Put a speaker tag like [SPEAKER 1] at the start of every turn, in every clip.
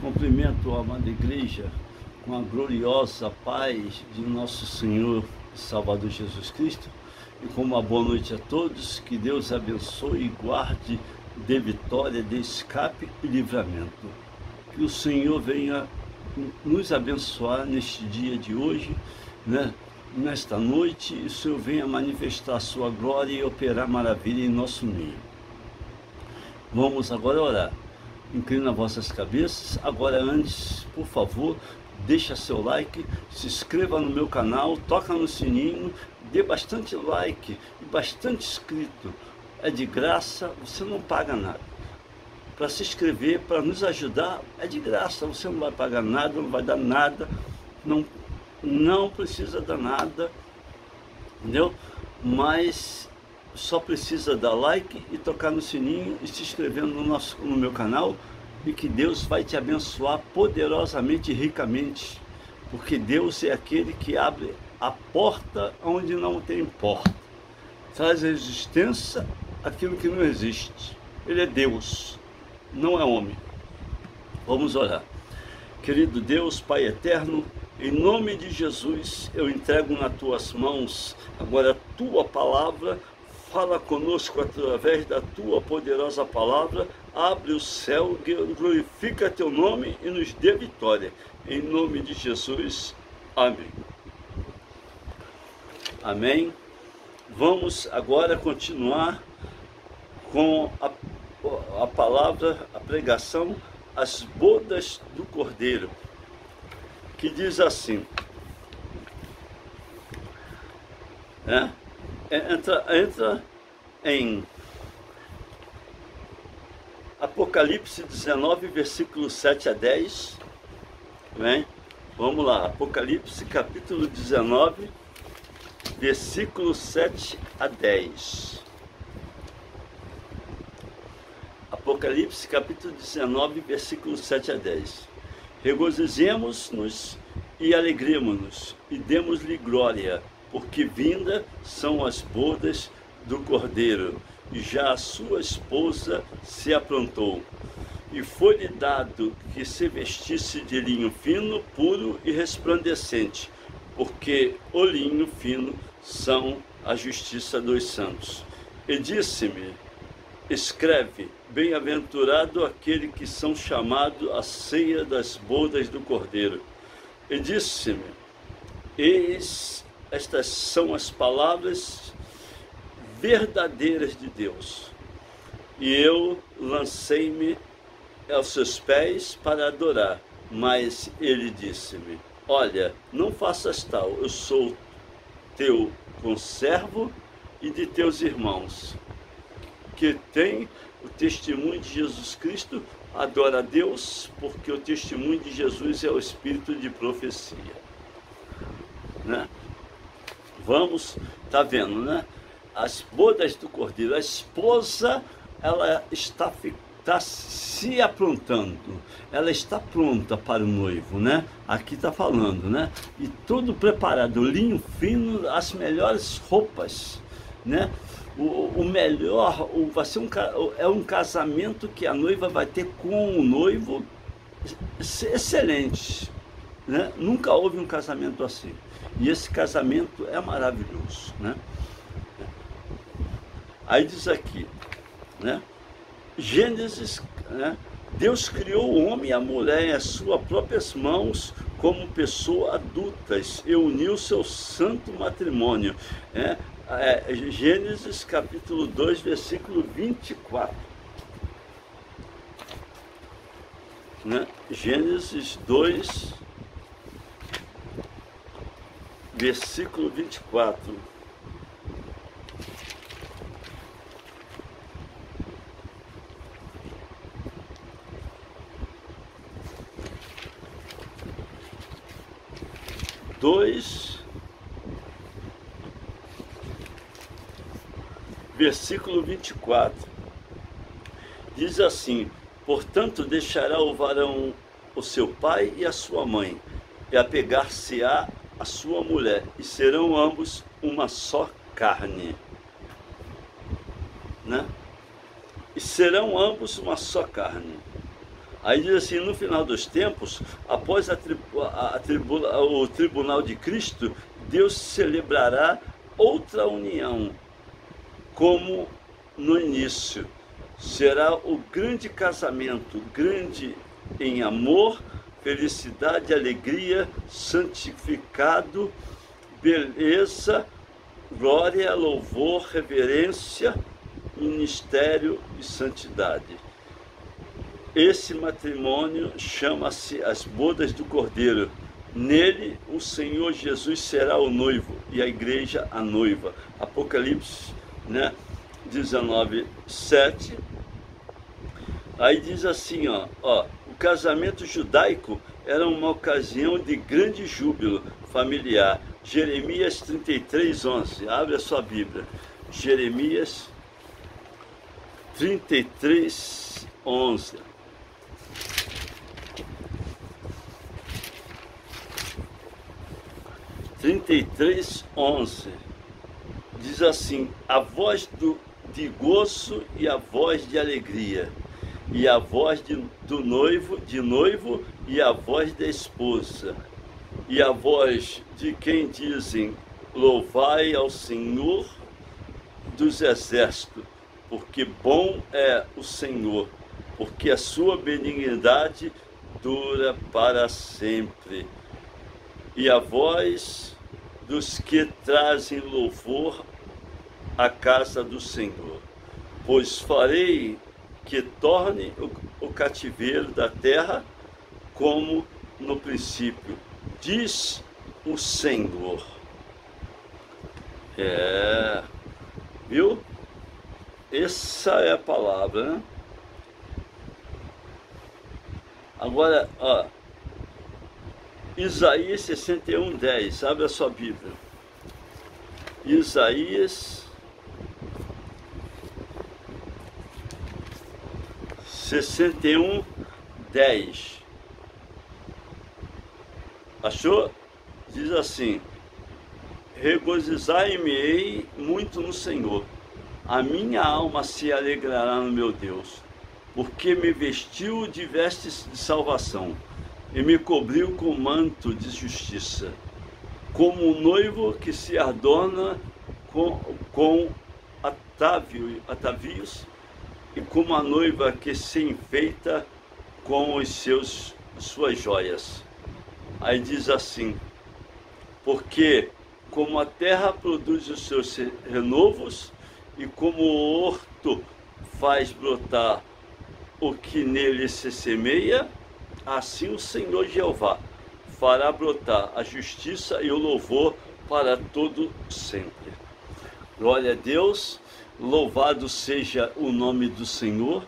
[SPEAKER 1] Cumprimento a amada igreja com a gloriosa paz de nosso Senhor e Salvador Jesus Cristo e com uma boa noite a todos. Que Deus abençoe e guarde de vitória, de escape e livramento. Que o Senhor venha nos abençoar neste dia de hoje, nesta noite, e o Senhor venha manifestar a sua glória e operar maravilha em nosso meio. Vamos agora orar. Inclina vossas cabeças. Agora, antes, por favor, deixa seu like, se inscreva no meu canal, toca no sininho, dê bastante like e bastante inscrito. É de graça, você não paga nada. Para se inscrever, para nos ajudar, é de graça, você não vai pagar nada, não vai dar nada, não precisa dar nada, entendeu? Mas só precisa dar like e tocar no sininho e se inscrever no meu canal, e que Deus vai te abençoar poderosamente e ricamente, porque Deus é aquele que abre a porta onde não tem porta, traz à existência aquilo que não existe. Ele é Deus, não é homem. Vamos orar. Querido Deus, Pai eterno, em nome de Jesus, eu entrego nas tuas mãos agora a tua palavra. Fala conosco através da tua poderosa palavra, abre o céu, glorifica teu nome e nos dê vitória. Em nome de Jesus, amém. Amém. Vamos agora continuar com a palavra, a pregação, as bodas do Cordeiro, que diz assim, entra em Apocalipse 19, versículo 7 a 10, vamos lá, Apocalipse capítulo 19, versículo 7 a 10, Apocalipse capítulo 19, versículo 7 a 10, regozijemo-nos e alegremo-nos e demos-lhe glória, porque vinda são as bodas do Cordeiro, e já a sua esposa se aprontou. E foi-lhe dado que se vestisse de linho fino, puro e resplandecente, porque o linho fino são a justiça dos santos. E disse-me, escreve, bem-aventurado aquele que são chamados à ceia das bodas do Cordeiro. E disse-me, eis, estas são as palavras verdadeiras de Deus. E eu lancei-me aos seus pés para adorar. Mas ele disse-me, olha, não faças tal, eu sou teu conservo e de teus irmãos, que tem o testemunho de Jesus Cristo. Adora a Deus, porque o testemunho de Jesus é o espírito de profecia. Vamos, tá vendo, as bodas do Cordeiro, a esposa, ela está se aprontando, ela está pronta para o noivo, aqui está falando, e tudo preparado, linho fino, as melhores roupas, o melhor, vai ser um casamento que a noiva vai ter com o noivo excelente, nunca houve um casamento assim. E esse casamento é maravilhoso, Aí diz aqui, Gênesis, Deus criou o homem e a mulher em as suas próprias mãos como pessoas adultas e uniu seu santo matrimônio. Gênesis capítulo 2, versículo 24. Gênesis 2, versículo 24. Versículo 24. Diz assim, portanto deixará o varão o seu pai e a sua mãe, e apegar-se-á a sua mulher, e serão ambos uma só carne. E serão ambos uma só carne. Aí diz assim, no final dos tempos, após o tribunal de Cristo, Deus celebrará outra união, como no início. Será o grande casamento, grande em amor, felicidade, alegria, santificado, beleza, glória, louvor, reverência, ministério e santidade. Esse matrimônio chama-se as bodas do Cordeiro. Nele o Senhor Jesus será o noivo e a igreja a noiva. Apocalipse, 19:7. Aí diz assim, ó, o casamento judaico era uma ocasião de grande júbilo familiar. Jeremias 33:11. Abre a sua Bíblia. Jeremias 33:11. Diz assim: a voz de gozo e a voz de alegria, e a voz do noivo e a voz da esposa, e a voz de quem dizem: louvai ao Senhor dos exércitos, porque bom é o Senhor, porque a sua benignidade dura para sempre. E a voz dos que trazem louvor à casa do Senhor, pois farei que torne o cativeiro da terra como no princípio, diz o Senhor. Viu? Essa é a palavra, né? Agora, Isaías 61:10, abre a sua Bíblia. Isaías 61:10. Achou? Diz assim: regozijai-me-ei muito no Senhor, a minha alma se alegrará no meu Deus, porque me vestiu de vestes de salvação e me cobriu com manto de justiça, como um noivo que se adorna com atavios, e como a noiva que se enfeita com suas joias. Aí diz assim: porque como a terra produz os seus renovos, e como o horto faz brotar o que nele se semeia, assim o Senhor Jeová fará brotar a justiça e o louvor para todo sempre. Glória a Deus, louvado seja o nome do Senhor,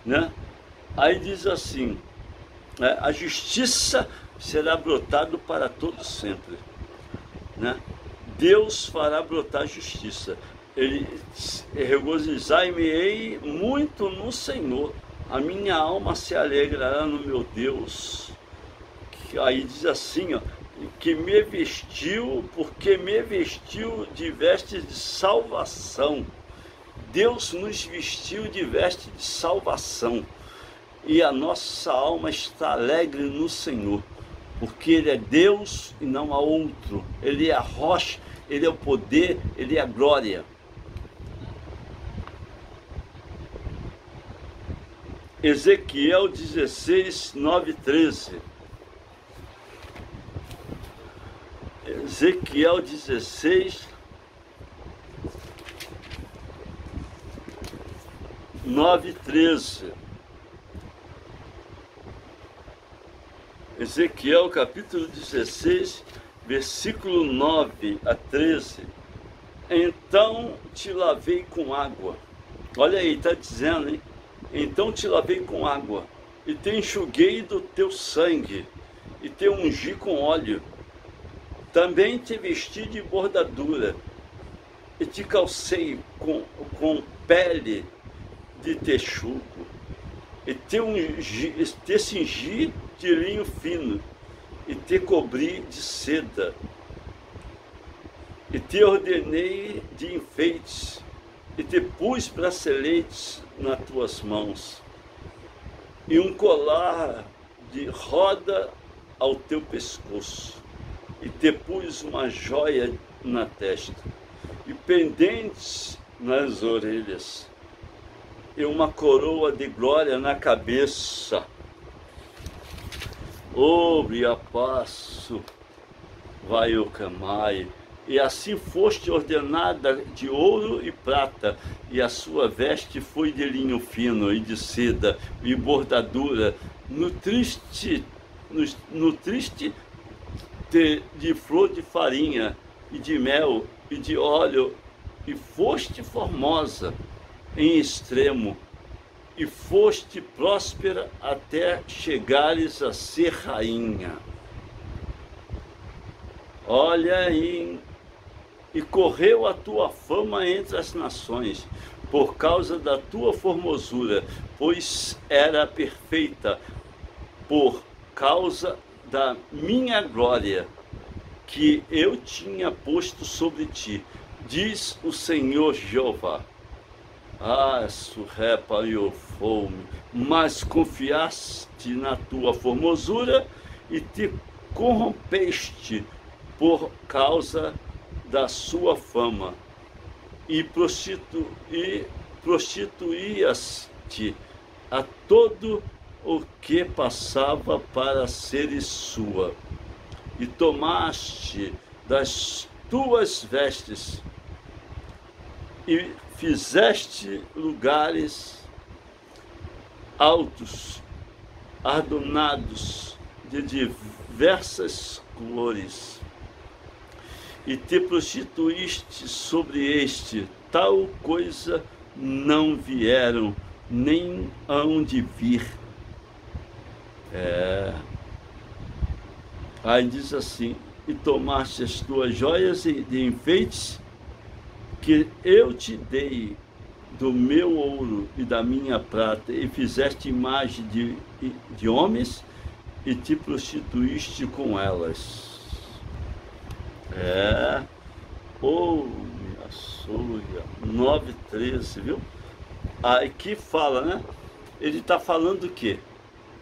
[SPEAKER 1] né? Aí diz assim, a justiça será brotado para todo sempre, né? Deus fará brotar justiça. Ele regozijai-me-ei muito no Senhor, a minha alma se alegrará no meu Deus. Aí diz assim, que me vestiu, porque me vestiu de vestes de salvação. Deus nos vestiu de vestes de salvação, e a nossa alma está alegre no Senhor, porque Ele é Deus e não há outro. Ele é a rocha, Ele é o poder, Ele é a glória. Ezequiel 16:9-13. Ezequiel 16:9-13. Ezequiel capítulo 16, versículo 9-13. Então te lavei com água. Olha aí, está dizendo, hein? Então te lavei com água, e te enxuguei do teu sangue, e te ungi com óleo. Também te vesti de bordadura, e te calcei com pele de texugo, e te cingi de linho fino, e te cobri de seda, e te ordenei de enfeites, e te pus braceletes nas tuas mãos, e um colar de roda ao teu pescoço, e te pus uma joia na testa, e pendentes nas orelhas, e uma coroa de glória na cabeça. Obre a passo, vai o camai. E assim foste ordenada de ouro e prata, e a sua veste foi de linho fino e de seda e bordadura, nutriste de flor de farinha e de mel e de óleo, e foste formosa em extremo, e foste próspera até chegares a ser rainha. Olha aí, e correu a tua fama entre as nações, por causa da tua formosura, pois era perfeita, por causa da minha glória, que eu tinha posto sobre ti, diz o Senhor Jeová. Ah, surrepa e o fome, mas confiaste na tua formosura e te corrompeste por causa da sua fama, e prostituías-te a todo o que passava para seres sua, e tomaste das tuas vestes, e fizeste lugares altos, adornados de diversas cores, e te prostituíste sobre este, tal coisa não vieram, nem hão de vir. Aí diz assim, e tomaste as tuas joias de enfeites, que eu te dei do meu ouro e da minha prata, e fizeste imagem de homens, e te prostituíste com elas. Minha sogra, 9:13, viu? Aqui fala, né? Ele está falando o quê?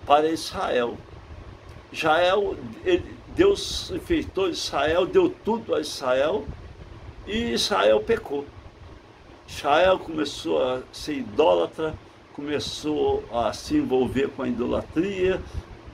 [SPEAKER 1] Para Israel. Deus enfeitou Israel, deu tudo a Israel, e Israel pecou. Israel começou a ser idólatra, começou a se envolver com a idolatria,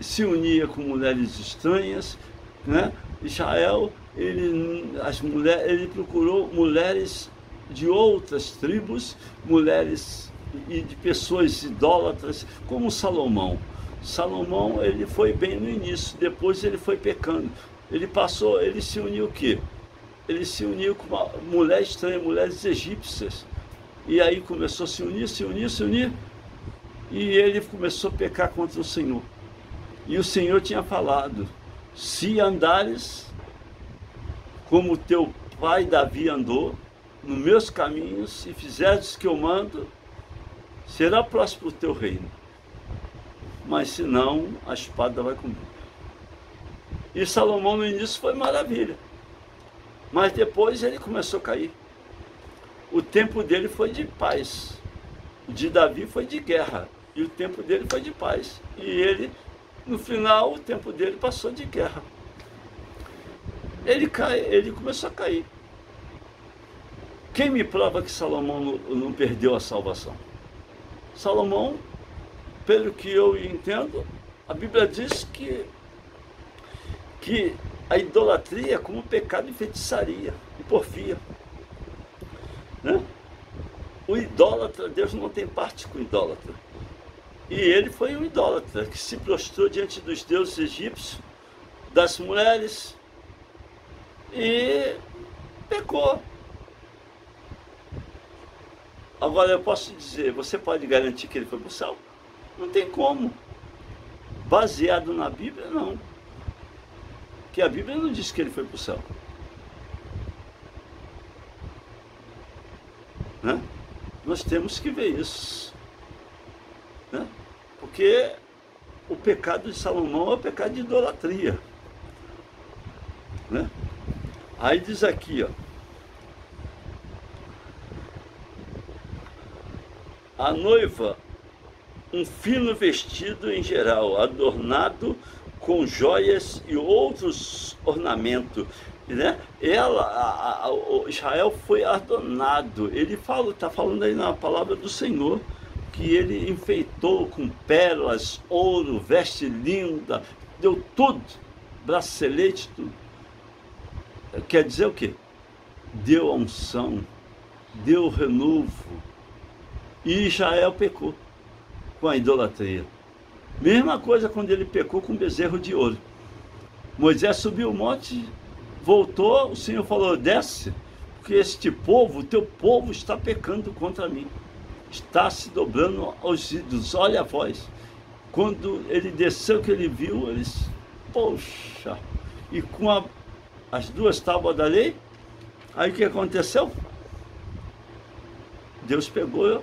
[SPEAKER 1] se unia com mulheres estranhas, né? Israel, ele procurou mulheres de outras tribos, mulheres e de pessoas idólatras, como Salomão. Salomão, ele foi bem no início, depois ele foi pecando. Ele se uniu o quê? Ele se uniu com uma mulher estranha, mulheres egípcias. E aí começou a se unir, e ele começou a pecar contra o Senhor. E o Senhor tinha falado, se andares como teu pai Davi andou, nos meus caminhos, e fizeres o que eu mando, será próspero o teu reino. Mas se não, a espada vai comer. E Salomão no início foi maravilha, mas depois ele começou a cair. O tempo dele foi de paz, o de Davi foi de guerra, e o tempo dele foi de paz. E ele, no final, o tempo dele passou de guerra. Ele começou a cair. Quem me prova que Salomão não perdeu a salvação? Salomão, pelo que eu entendo, a Bíblia diz que a idolatria é como pecado de feitiçaria e porfia, né? O idólatra, Deus não tem parte com o idólatra. E ele foi um idólatra que se prostrou diante dos deuses egípcios, das mulheres, e pecou. Agora eu posso dizer, você pode garantir que ele foi para o céu? Não tem como. Baseado na Bíblia, não. Que a Bíblia não diz que ele foi para o céu. Né? Nós temos que ver isso. Né? Porque o pecado de Salomão é o pecado de idolatria. Né? Aí diz aqui, ó. A noiva um fino vestido em geral, adornado com joias e outros ornamentos, né? Israel foi adornado. Ele fala, está falando aí na palavra do Senhor, que ele enfeitou com pérolas, ouro, veste linda, deu tudo, bracelete, tudo. Quer dizer o quê? Deu a unção, deu o renovo. E Israel pecou com a idolatria. Mesma coisa quando ele pecou com o bezerro de ouro. Moisés subiu o monte, voltou, o Senhor falou, desce, porque este povo, o teu povo está pecando contra mim. Está se dobrando aos ídolos, olha a voz. Quando ele desceu, que ele viu, eles, poxa, e com as duas tábuas da lei, aí o que aconteceu? Deus pegou,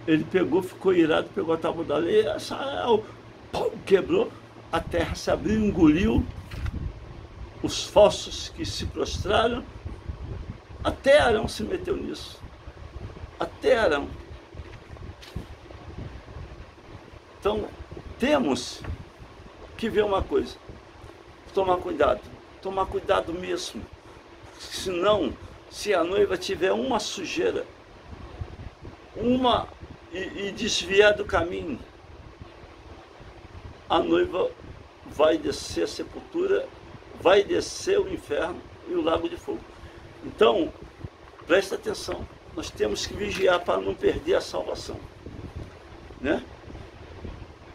[SPEAKER 1] ele pegou, ficou irado, pegou a tábua da lei, Israel, quebrou, a terra se abriu, engoliu os falsos que se prostraram, até Arão se meteu nisso, até Arão. Então, temos que ver uma coisa, tomar cuidado mesmo, senão, se a noiva tiver uma sujeira, e desviar do caminho, a noiva vai descer a sepultura, vai descer o inferno e o lago de fogo. Então, presta atenção, nós temos que vigiar para não perder a salvação, né?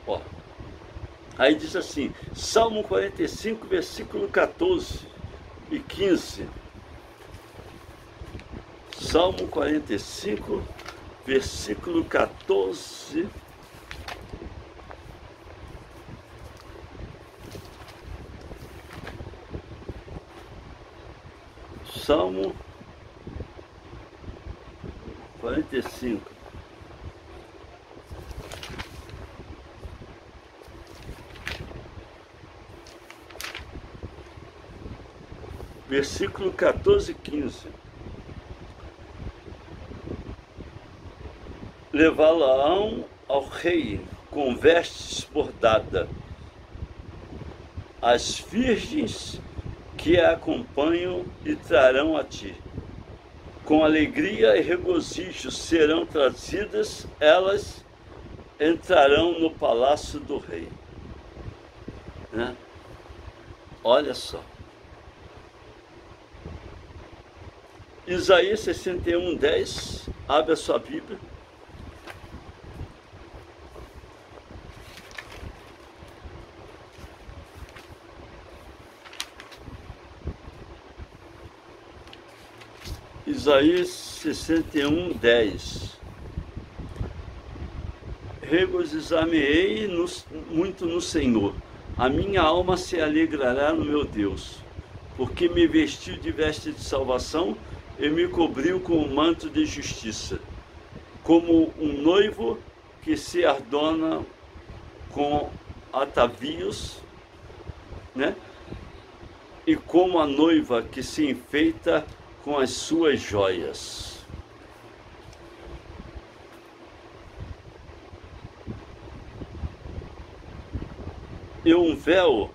[SPEAKER 1] Ó, aí diz assim, Salmo 45, versículo 14 e 15. Salmo 45, versículo 14 Salmo 45, versículo 14 e 15. Levá-la-ão ao rei com vestes bordadas, as virgens que a acompanham e trarão a ti. Com alegria e regozijo serão trazidas, elas entrarão no palácio do rei. Né? Olha só. Isaías 61, 10, abre a sua Bíblia. Isaías 61, 10. Regozijar-me-ei muito no Senhor, a minha alma se alegrará no meu Deus, porque me vestiu de veste de salvação e me cobriu com o manto de justiça, como um noivo que se adorna com atavios, né? E como a noiva que se enfeita com as suas joias. E um véu,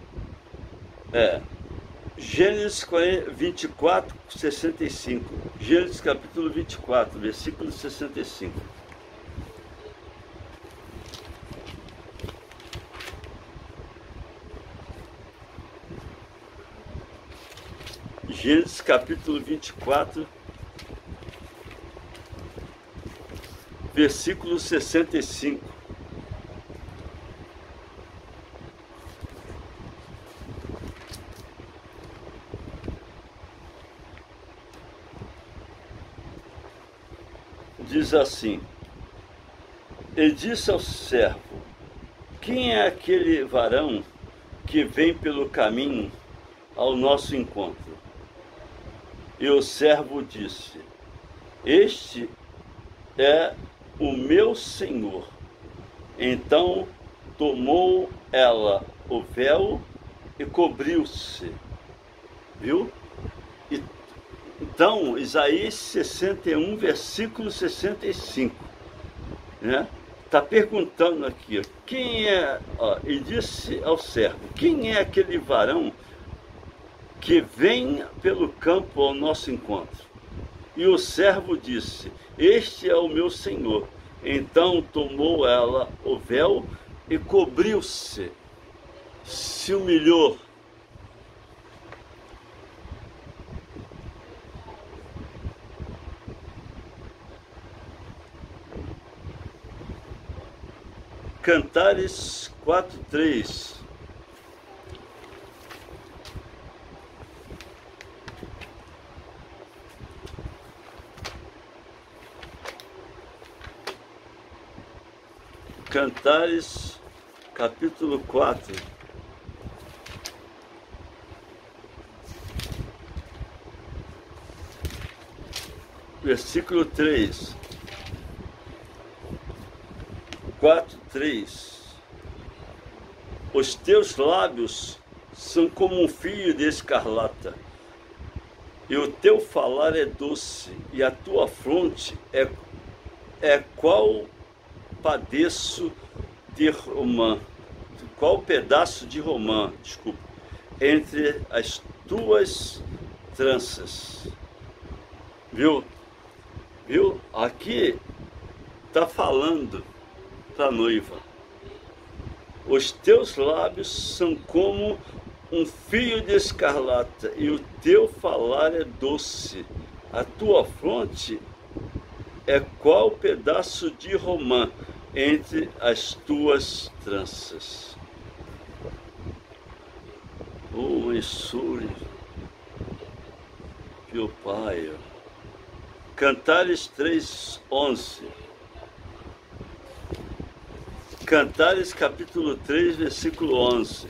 [SPEAKER 1] Gênesis 24, 65. Gênesis capítulo 24, versículo 65. Gênesis capítulo 24, versículo 65. Diz assim, e disse ao servo, quem é aquele varão que vem pelo caminho ao nosso encontro? E o servo disse, este é o meu senhor. Então tomou ela o véu e cobriu-se. Viu? Então, Isaías 61, versículo 65. Né? está perguntando aqui, quem é, e disse ao servo, quem é aquele varão que vem pelo campo ao nosso encontro? E o servo disse, este é o meu senhor. Então tomou ela o véu e cobriu-se, se humilhou. Cantares 4:3. Cantares, capítulo 4. Versículo 3. 4:3. Os teus lábios são como um fio de escarlata, e o teu falar é doce, e a tua fronte é qual padeço de romã, qual pedaço de romã, desculpa, entre as tuas tranças. Viu? Aqui está falando para a noiva. Os teus lábios são como um fio de escarlata, e o teu falar é doce. A tua fronte é qual pedaço de romã entre as tuas tranças. Oh, Isuri, meu Pai. Cantares 3:11. Cantares capítulo 3, versículo 11.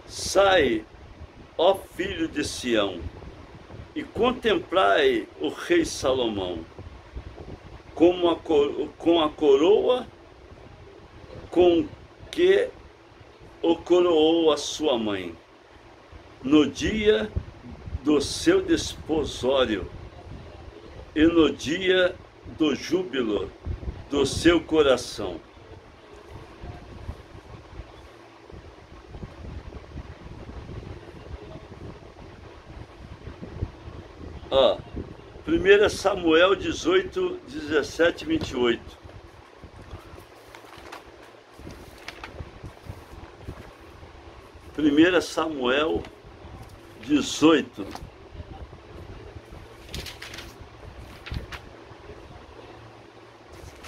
[SPEAKER 1] Sai, ó filho de Sião, e contemplai o rei Salomão, com a coroa com que o coroou a sua mãe, no dia do seu desposório e no dia do júbilo do seu coração. Ó, 1 Samuel 18, 17 e 28. 1 Samuel 18.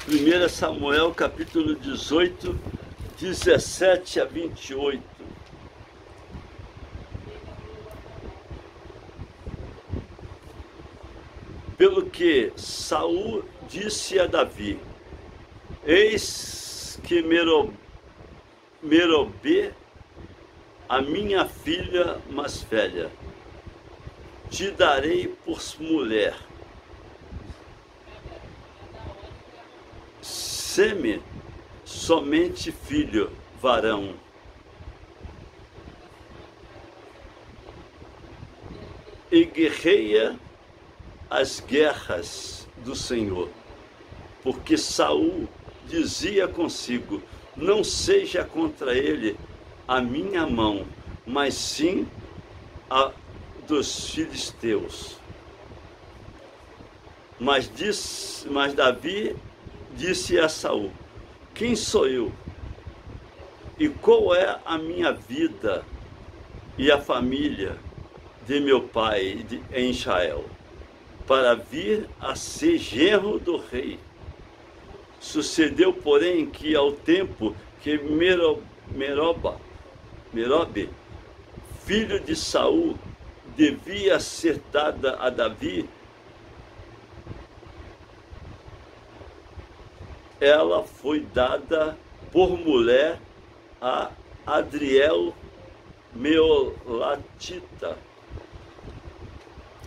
[SPEAKER 1] Primeira Samuel capítulo 18, 17 a 28. Pelo que Saul disse a Davi, eis que Merobê, a minha filha mais velha, te darei por mulher. Seme somente filho varão. E guerreia as guerras do Senhor, porque Saul dizia consigo, não seja contra ele a minha mão, mas sim a dos filisteus. Mas Davi disse a Saul, quem sou eu? E qual é a minha vida e a família de meu pai em Israel, para vir a ser genro do rei? Sucedeu, porém, que ao tempo que Merobe, filho de Saul, devia ser dada a Davi, ela foi dada por mulher a Adriel Meolatita.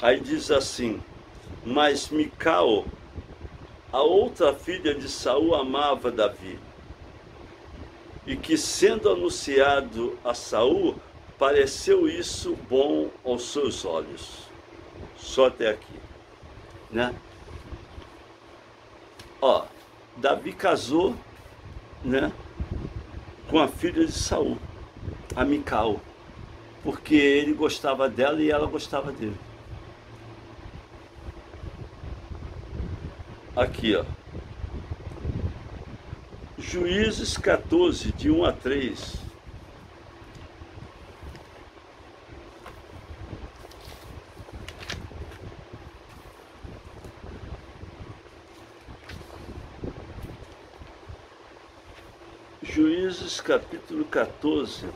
[SPEAKER 1] Aí diz assim, mas Mical, a outra filha de Saul, amava Davi, e que sendo anunciado a Saul, pareceu isso bom aos seus olhos. Só até aqui, né? Ó, Davi casou, né, com a filha de Saul, a Mical, porque ele gostava dela e ela gostava dele. Aqui, ó. Juízes 14, de 1 a 3. Juízes capítulo 14.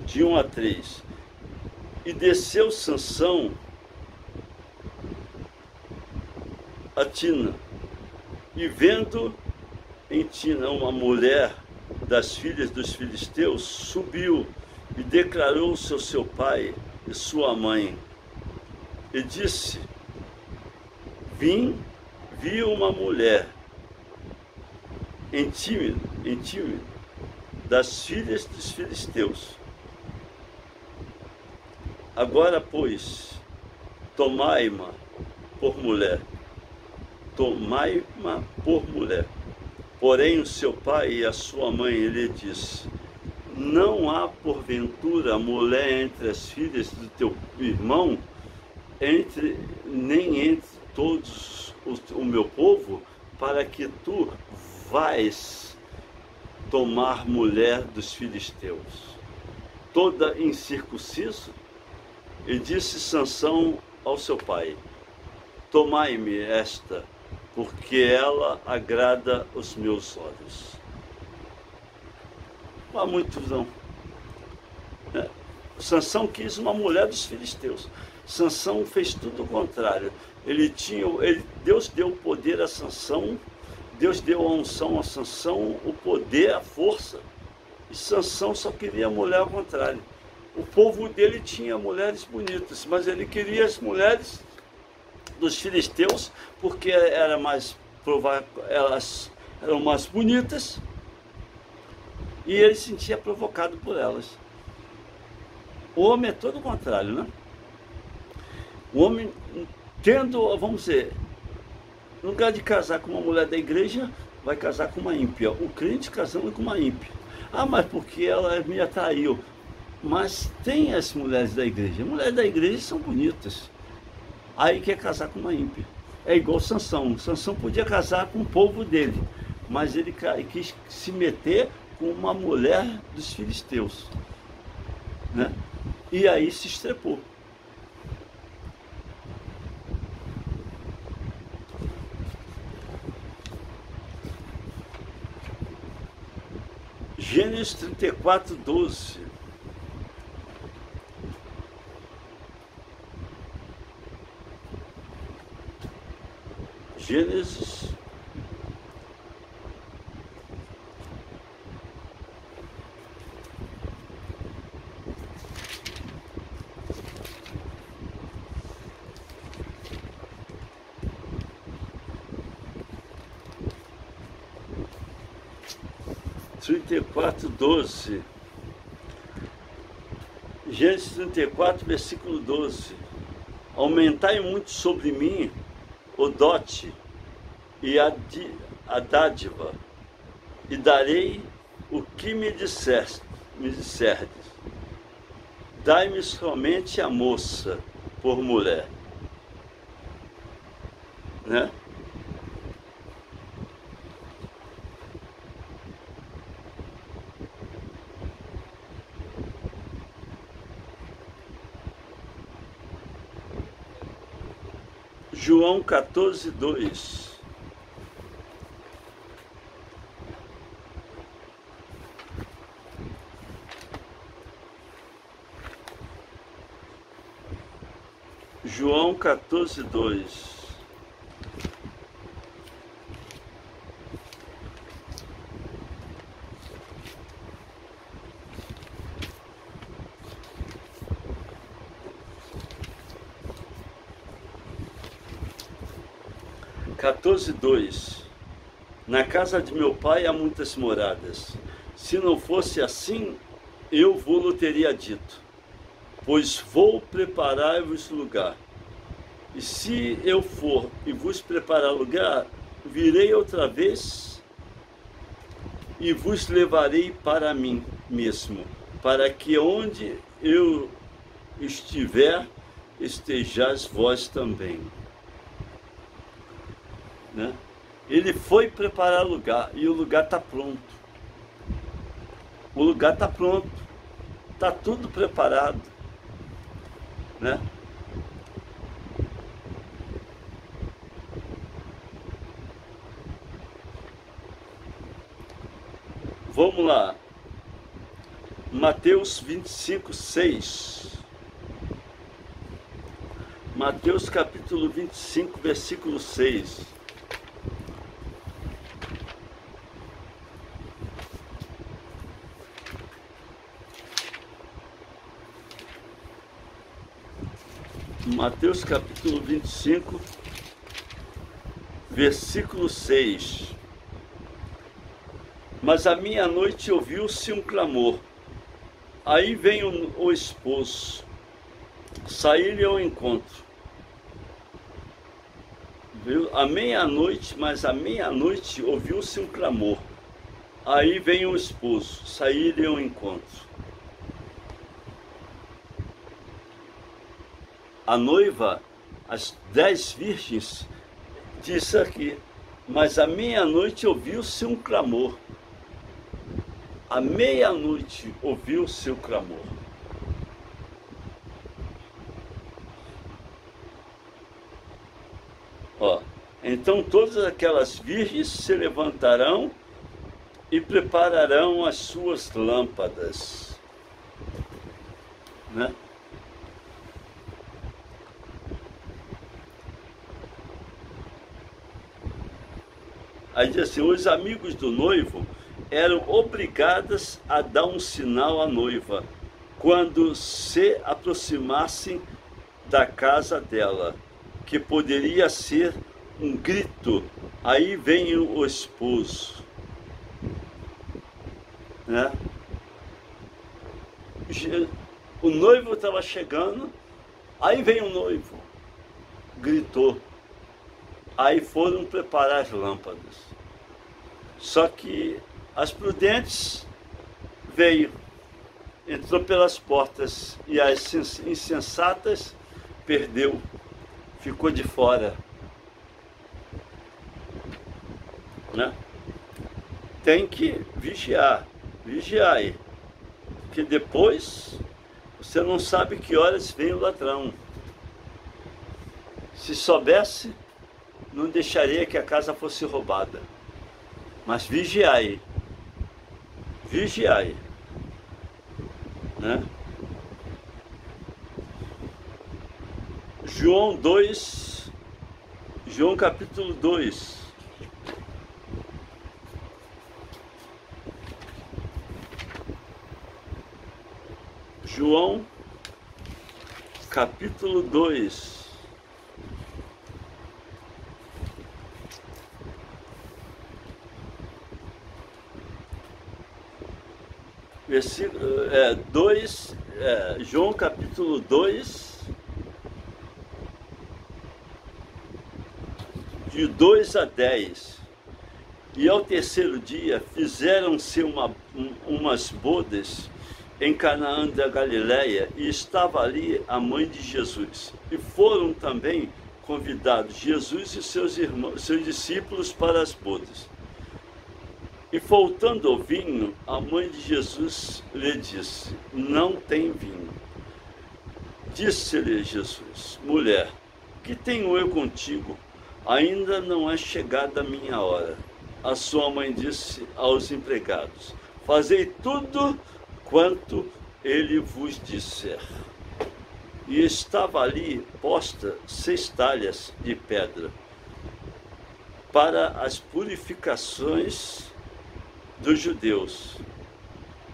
[SPEAKER 1] De 1 a 3. E desceu Sansão a Tina, e vendo em Tina uma mulher das filhas dos filisteus, subiu e declarou-se ao seu pai e sua mãe, e disse: vi uma mulher em Time das filhas dos filisteus. Agora, pois, tomai-ma por mulher. Tomai-ma por mulher. Porém, o seu pai e a sua mãe lhe disse: não há porventura mulher entre as filhas do teu irmão, nem entre todos o meu povo, para que tu vais tomar mulher dos filisteus, toda incircunciso? E disse Sansão ao seu pai: tomai-me esta, porque ela agrada os meus olhos. Não há muito não. Sansão quis uma mulher dos filisteus. Sansão fez tudo o contrário. Deus deu o poder a Sansão, Deus deu a unção a Sansão, o poder, a força. E Sansão só queria a mulher ao contrário. O povo dele tinha mulheres bonitas, mas ele queria as mulheres dos filisteus, porque era mais provável, elas eram mais bonitas, e ele se sentia provocado por elas. O homem é todo o contrário, né? O homem, vamos dizer, no lugar de casar com uma mulher da igreja, vai casar com uma ímpia. O crente casando com uma ímpia. Ah, mas porque ela me atraiu. Mas tem as mulheres da igreja. As mulheres da igreja são bonitas. Aí quer casar com uma ímpia. É igual Sansão. Sansão podia casar com o povo dele, mas ele quis se meter com uma mulher dos filisteus, né? E aí se estrepou. Gênesis 34, 12. Gênesis 34, 12. Gênesis 34, versículo 12. Aumentai muito sobre mim o dote e a dádiva, e darei o que me disserdes. Dai-me somente a moça por mulher, né? João 14, 2. João 14, 2. Quatorze, 2. Na casa de meu pai há muitas moradas. Se não fosse assim, eu vou-lo teria dito. pois vou preparar-vos lugar. E se eu for e vos preparar lugar, virei outra vez e vos levarei para mim mesmo, para que onde eu estiver, estejais vós também. Né? Ele foi preparar lugar e o lugar está pronto. O lugar está pronto, está tudo preparado. Né? Vamos lá, Mateus 25, 6. Mateus capítulo 25, versículo 6. Mateus capítulo 25, versículo 6. Mas à meia-noite ouviu-se um clamor. Aí vem o esposo, sair-lhe ao encontro. Viu? À meia-noite, mas à meia-noite ouviu-se um clamor. Aí vem o esposo, sair-lhe ao encontro. A noiva, as 10 virgens, disse aqui, mas à meia-noite ouviu-se um clamor. À meia-noite ouviu-se o clamor. Ó, então todas aquelas virgens se levantarão e prepararão as suas lâmpadas. Né? Aí diz assim, os amigos do noivo eram obrigadas a dar um sinal à noiva quando se aproximassem da casa dela, que poderia ser um grito, aí vem o esposo. Né? O noivo estava chegando, aí vem o noivo, gritou. Aí foram preparar as lâmpadas. Só que as prudentes veio, entrou pelas portas, e as insensatas perdeu, ficou de fora. Né? Tem que vigiar aí, porque depois você não sabe que horas vem o ladrão. Se soubesse, não deixaria que a casa fosse roubada. Mas vigiai. Vigiai. Né? João 2, João capítulo 2. João capítulo 2. Versículo 2, João capítulo 2, de 2 a 10. E ao terceiro dia fizeram-se umas bodas em Canaã da Galileia, e estava ali a mãe de Jesus. E foram também convidados Jesus e seus discípulos para as bodas. E faltando o vinho, a mãe de Jesus lhe disse, não tem vinho. Disse-lhe Jesus, mulher, que tenho eu contigo? Ainda não é chegada a minha hora. A sua mãe disse aos empregados, fazei tudo quanto ele vos disser. E estava ali posta 6 talhas de pedra para as purificações dos judeus,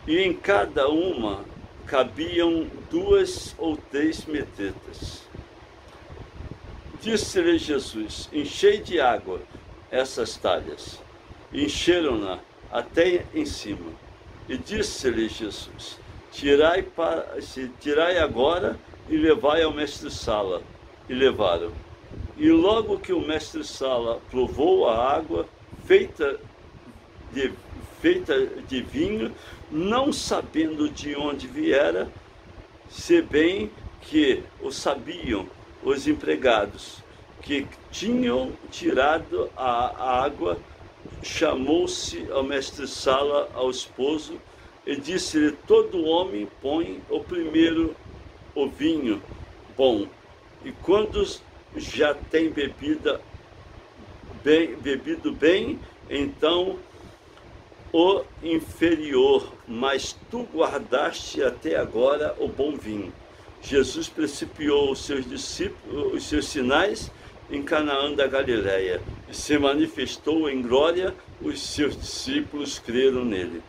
[SPEAKER 1] e em cada uma cabiam 2 ou 3 metretas. Disse-lhe Jesus, enchei de água essas talhas. Encheram-na até em cima. E disse-lhe Jesus, tirai agora e levai ao mestre-sala. E levaram. E logo que o mestre-sala provou a água feita de vinho, não sabendo de onde viera, se bem que o sabiam os empregados que tinham tirado a água, chamou-se ao mestre-sala, ao esposo, e disse-lhe: todo homem põe o primeiro o vinho bom, e quando já tem bebido bem, então o inferior, mas tu guardaste até agora o bom vinho. Jesus principiou os seus discípulos, os seus sinais em Canaã da Galileia, e se manifestou em glória, os seus discípulos creram nele.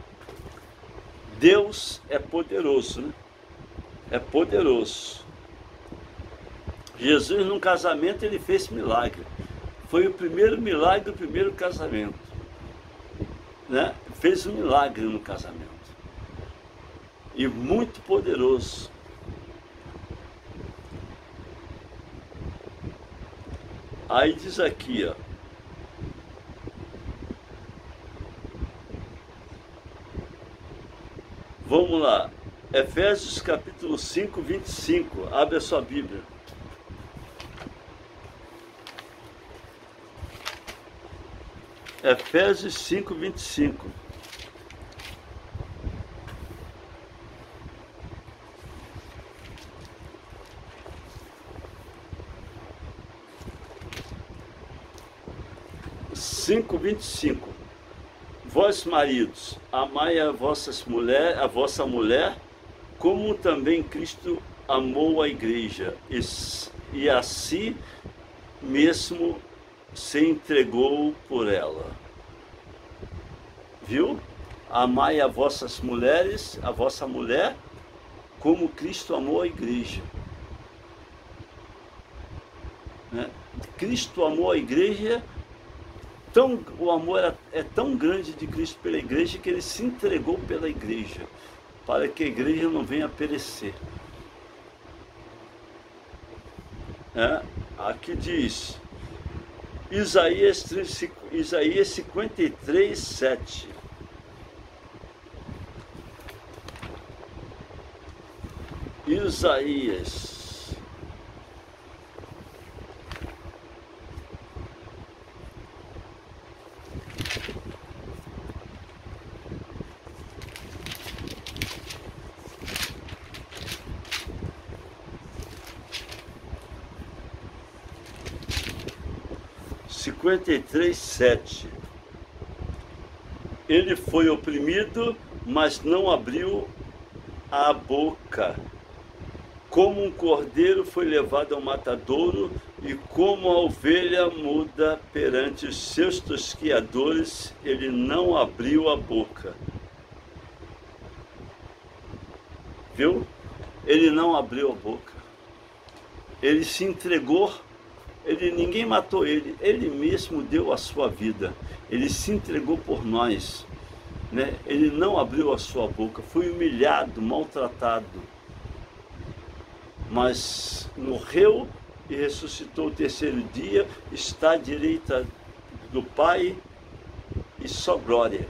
[SPEAKER 1] Deus é poderoso, né? É poderoso. Jesus, num casamento, ele fez milagre. Foi o primeiro milagre do primeiro casamento, né? Fez um milagre no casamento. E muito poderoso. Aí diz aqui, ó. Vamos lá. Efésios capítulo 5, 25. Abre a sua Bíblia. Efésios 5, 25. Vós, maridos, amai a vossa mulher, como também Cristo amou a igreja, e a si mesmo se entregou por ela. Viu? Amai a vossas mulheres, a vossa mulher, como Cristo amou a igreja. Né? Cristo amou a igreja. O amor é tão grande de Cristo pela igreja que ele se entregou pela igreja, para que a igreja não venha a perecer. Aqui diz, Isaías 53, 7. Isaías 53, 7. Ele foi oprimido, mas não abriu a boca. Como um cordeiro foi levado ao matadouro, e como a ovelha muda perante os seus tosquiadores, ele não abriu a boca. Viu? Ele não abriu a boca. Ele se entregou. Ninguém matou ele, ele mesmo deu a sua vida, ele se entregou por nós, né? Ele não abriu a sua boca, foi humilhado, maltratado, mas morreu e ressuscitou o terceiro dia, está à direita do Pai e só glória.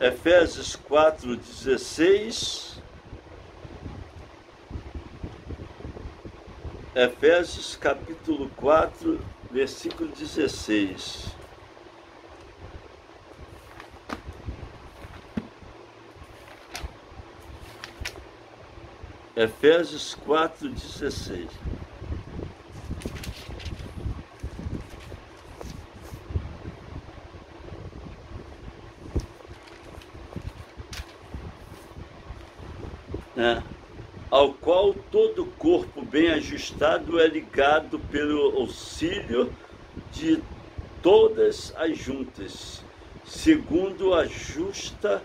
[SPEAKER 1] Efésios 4, 16. Efésios capítulo 4, versículo 16. Efésios 4, 16. Ao qual todo o corpo bem ajustado é ligado pelo auxílio de todas as juntas, segundo a justa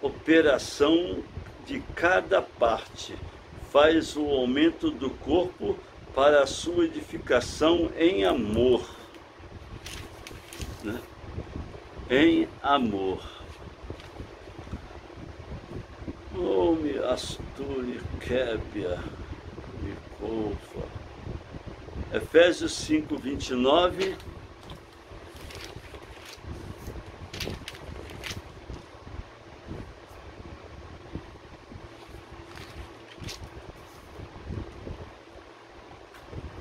[SPEAKER 1] operação de cada parte, faz o aumento do corpo para a sua edificação em amor, né? Em amor. Oh, me asturi, quebia, me coufa. Efésios 5, 29.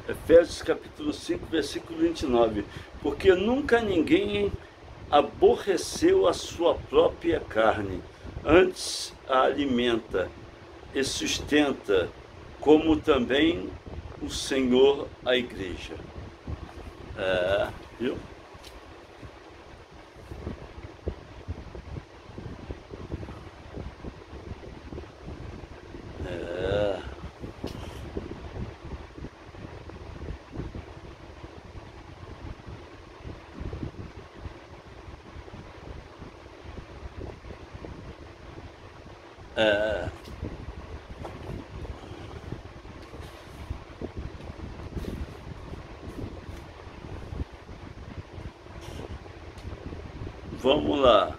[SPEAKER 1] Efésios capítulo 5, versículo 29. Porque nunca ninguém aborreceu a sua própria carne, antes a alimenta e sustenta, como também o Senhor a igreja. Viu? Vamos lá.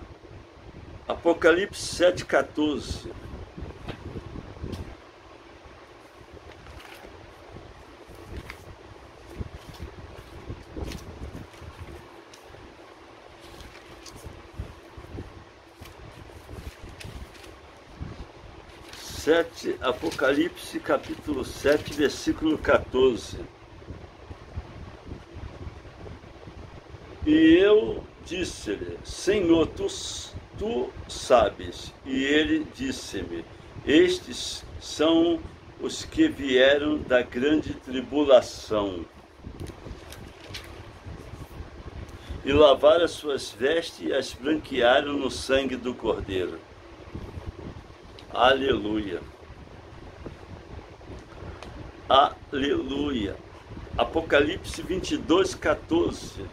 [SPEAKER 1] Apocalipse 7,14. Apocalipse capítulo 7, versículo 14. E eu disse-lhe, Senhor, tu sabes. E ele disse-me, estes são os que vieram da grande tribulação e lavaram as suas vestes e as branquearam no sangue do Cordeiro. Aleluia. Aleluia. Apocalipse 22, 14.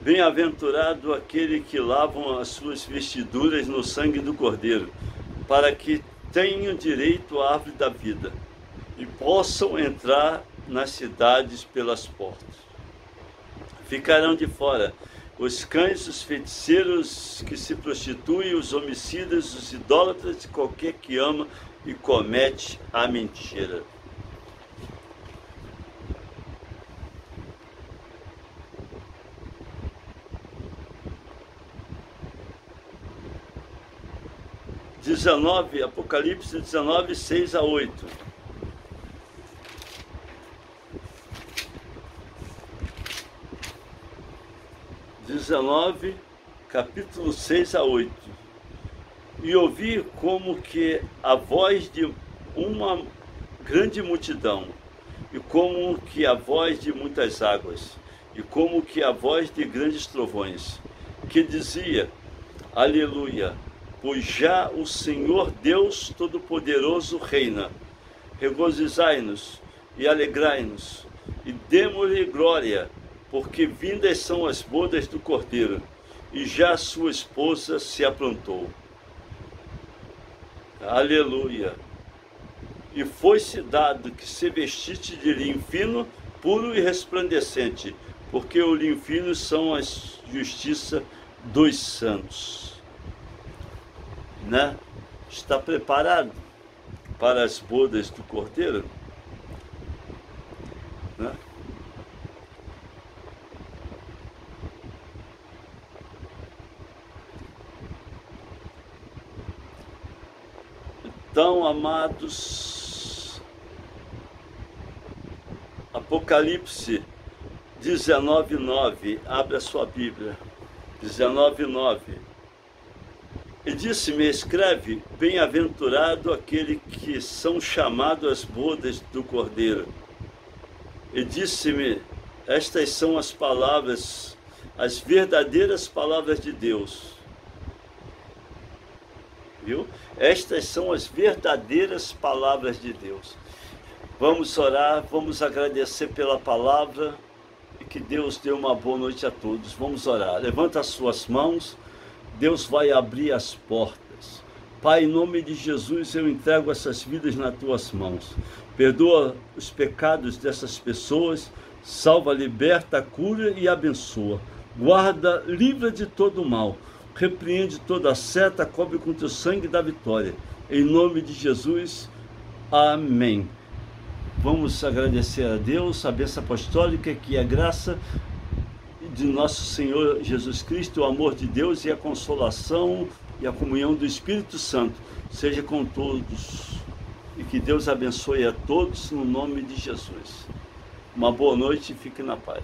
[SPEAKER 1] Bem-aventurado aquele que lavam as suas vestiduras no sangue do Cordeiro, para que tenham direito à árvore da vida e possam entrar nas cidades pelas portas. Ficarão de fora os cães, os feiticeiros que se prostituem, os homicidas, os idólatras e qualquer que ama e comete a mentira. Apocalipse 19, 6 a 8. Capítulo 6 a 8. E ouvi como que a voz de uma grande multidão, e como que a voz de muitas águas, e como que a voz de grandes trovões, que dizia, Aleluia, pois já o Senhor Deus Todo-Poderoso reina. Regozijai-nos e alegrai-nos, e demo-lhe glória, porque vindas são as bodas do Cordeiro, e já sua esposa se aprontou. Aleluia! E foi-se dado que se vestisse de linho fino, puro e resplandecente, porque o linho fino são a justiça dos santos. Né? Está preparado para as bodas do Cordeiro? Né? Então, amados, Apocalipse 19:9, abre a sua Bíblia, 19:9. E disse-me, escreve, bem-aventurado aquele que são chamados às bodas do Cordeiro. E disse-me, estas são as palavras, as verdadeiras palavras de Deus. viu? Estas são as verdadeiras palavras de Deus. Vamos orar, vamos agradecer pela palavra e que Deus dê uma boa noite a todos. Vamos orar. Levanta as suas mãos, Deus vai abrir as portas. Pai, em nome de Jesus, eu entrego essas vidas nas tuas mãos. Perdoa os pecados dessas pessoas, salva, liberta, cura e abençoa. Guarda, livra de todo mal. Repreende toda seta, cobre com teu sangue da vitória. Em nome de Jesus, amém. Vamos agradecer a Deus, a bênção apostólica, que é a graça de nosso Senhor Jesus Cristo, o amor de Deus e a consolação e a comunhão do Espírito Santo seja com todos. E que Deus abençoe a todos no nome de Jesus. Uma boa noite e fique na paz.